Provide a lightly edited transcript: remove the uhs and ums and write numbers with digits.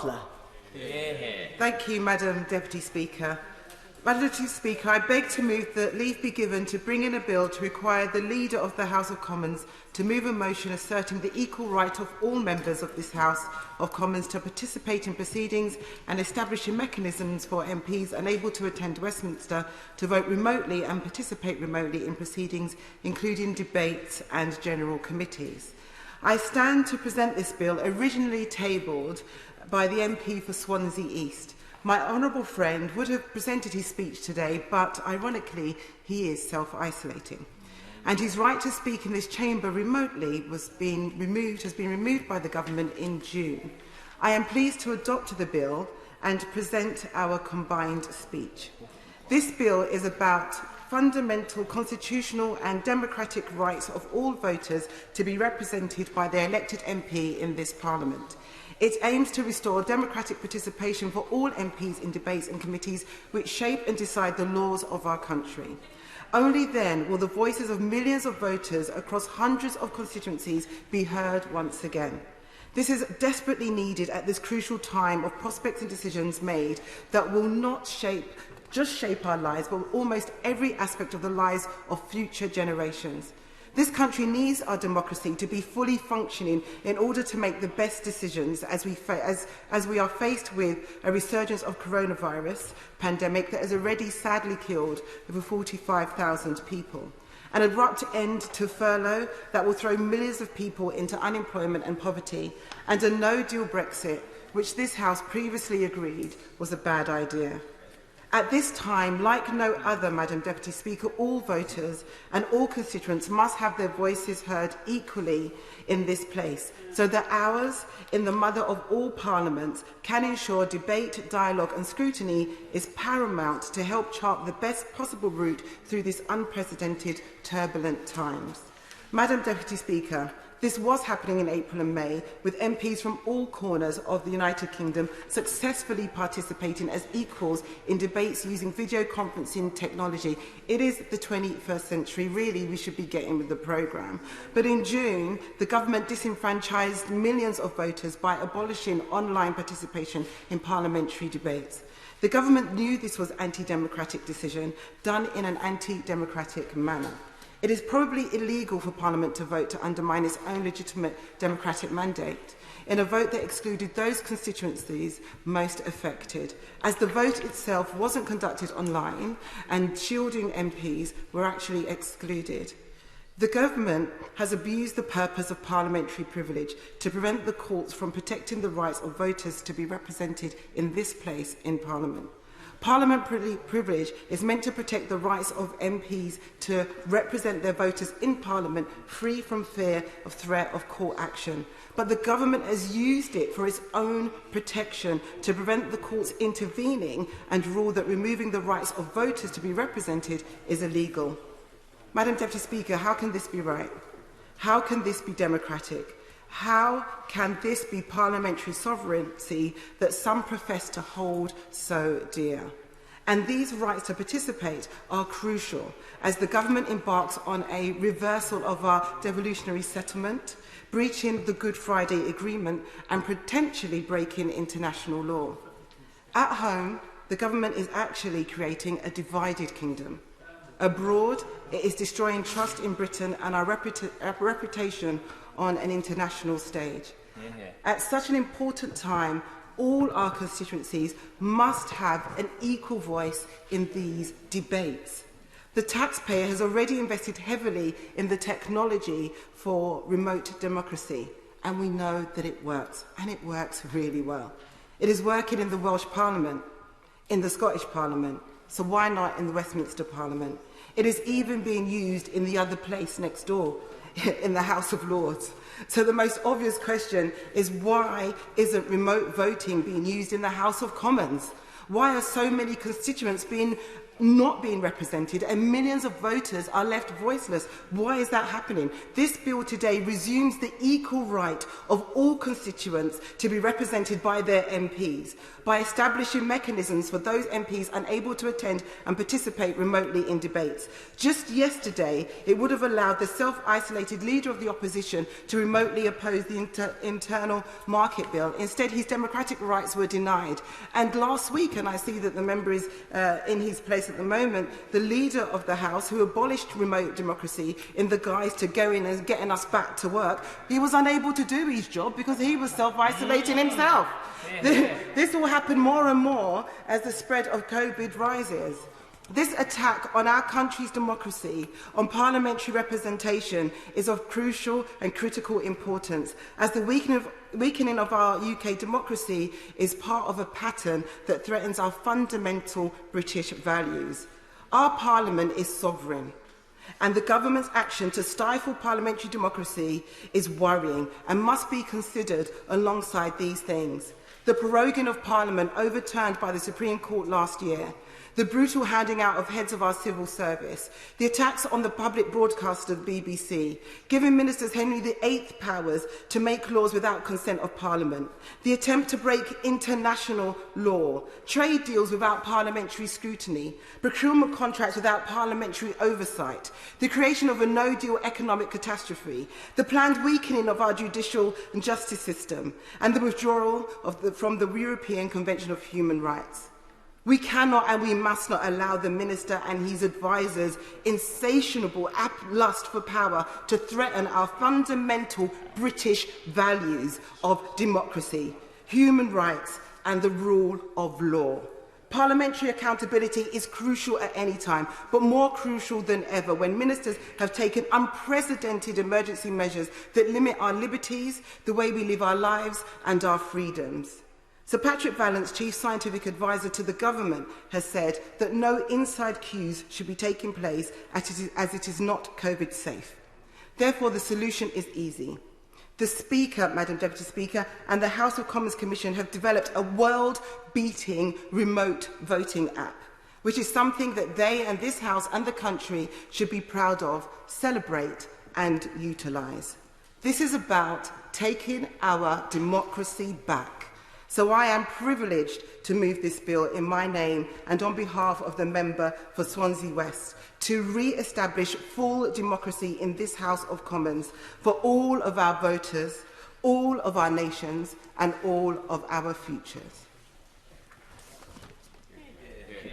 Butler. Yeah. Thank you, Madam Deputy Speaker. Madam Deputy Speaker, I beg to move that leave be given to bring in a bill to require the Leader of the House of Commons to move a motion asserting the equal right of all members of this House of Commons to participate in proceedings and establishing mechanisms for MPs unable to attend Westminster to vote remotely and participate remotely in proceedings, including debates and general committees. I stand to present this bill, originally tabled by the MP for Swansea East. My honourable friend would have presented his speech today, but ironically, he is self-isolating. And his right to speak in this chamber remotely has been removed by the government in June. I am pleased to adopt the bill and present our combined speech. This bill is about fundamental constitutional and democratic rights of all voters to be represented by their elected MP in this Parliament. It aims to restore democratic participation for all MPs in debates and committees which shape and decide the laws of our country. Only then will the voices of millions of voters across hundreds of constituencies be heard once again. This is desperately needed at this crucial time of prospects and decisions made that will not just shape our lives, but almost every aspect of the lives of future generations. This country needs our democracy to be fully functioning in order to make the best decisions as we are faced with a resurgence of coronavirus pandemic that has already sadly killed over 45,000 people. An abrupt end to furlough that will throw millions of people into unemployment and poverty, and a no-deal Brexit, which this House previously agreed was a bad idea. At this time, like no other, Madam Deputy Speaker, all voters and all constituents must have their voices heard equally in this place, so that ours, in the mother of all parliaments, can ensure debate, dialogue and scrutiny is paramount to help chart the best possible route through these unprecedented, turbulent times. Madam Deputy Speaker, this was happening in April and May, with MPs from all corners of the United Kingdom successfully participating as equals in debates using video conferencing technology. It is the 21st century. Really, we should be getting with the programme. But in June, the government disenfranchised millions of voters by abolishing online participation in parliamentary debates. The government knew this was an anti-democratic decision, done in an anti-democratic manner. It is probably illegal for Parliament to vote to undermine its own legitimate democratic mandate in a vote that excluded those constituencies most affected, as the vote itself wasn't conducted online and shielding MPs were actually excluded. The government has abused the purpose of parliamentary privilege to prevent the courts from protecting the rights of voters to be represented in this place in Parliament. Parliamentary privilege is meant to protect the rights of MPs to represent their voters in Parliament free from fear of threat of court action. But the government has used it for its own protection to prevent the courts intervening and rule that removing the rights of voters to be represented is illegal. Madam Deputy Speaker, how can this be right? How can this be democratic? How can this be parliamentary sovereignty that some profess to hold so dear? And these rights to participate are crucial as the government embarks on a reversal of our devolutionary settlement, breaching the Good Friday Agreement and potentially breaking international law. At home, the government is actually creating a divided kingdom. Abroad, it is destroying trust in Britain and our reputation on an international stage. At such an important time, all our constituencies must have an equal voice in these debates. The taxpayer has already invested heavily in the technology for remote democracy, and we know that it works, and it works really well. It is working in the Welsh Parliament, in the Scottish Parliament, so why not in the Westminster Parliament? It is even being used in the other place next door, in the House of Lords. So the most obvious question is, why isn't remote voting being used in the House of Commons? Why are so many constituents being not being represented, and millions of voters are left voiceless. Why is that happening? This bill today resumes the equal right of all constituents to be represented by their MPs by establishing mechanisms for those MPs unable to attend and participate remotely in debates. Just yesterday, it would have allowed the self-isolated leader of the opposition to remotely oppose the internal market bill. Instead, his democratic rights were denied. And last week, and I see that the member is in his place at the moment, the leader of the House, who abolished remote democracy in the guise to go in and getting us back to work, he was unable to do his job because he was self-isolating himself. This will happen more and more as the spread of COVID rises. This attack on our country's democracy, on parliamentary representation, is of crucial and critical importance, as the weakening of our UK democracy is part of a pattern that threatens our fundamental British values. Our Parliament is sovereign, and the government's action to stifle parliamentary democracy is worrying and must be considered alongside these things. The proroguing of Parliament overturned by the Supreme Court last year, the brutal handing out of heads of our civil service, the attacks on the public broadcaster, the BBC, giving Ministers Henry VIII powers to make laws without consent of Parliament, the attempt to break international law, trade deals without parliamentary scrutiny, procurement contracts without parliamentary oversight, the creation of a no-deal economic catastrophe, the planned weakening of our judicial and justice system, and the withdrawal from the European Convention of Human Rights. We cannot and we must not allow the Minister and his advisers' insatiable lust for power to threaten our fundamental British values of democracy, human rights and the rule of law. Parliamentary accountability is crucial at any time, but more crucial than ever when ministers have taken unprecedented emergency measures that limit our liberties, the way we live our lives and our freedoms. Sir Patrick Vallance, Chief Scientific Advisor to the Government, has said that no inside queues should be taking place as it is not COVID safe. Therefore, the solution is easy. The Speaker, Madam Deputy Speaker, and the House of Commons Commission have developed a world-beating remote voting app, which is something that they and this House and the country should be proud of, celebrate and utilise. This is about taking our democracy back. So I am privileged to move this bill in my name and on behalf of the member for Swansea West to re-establish full democracy in this House of Commons for all of our voters, all of our nations and all of our futures.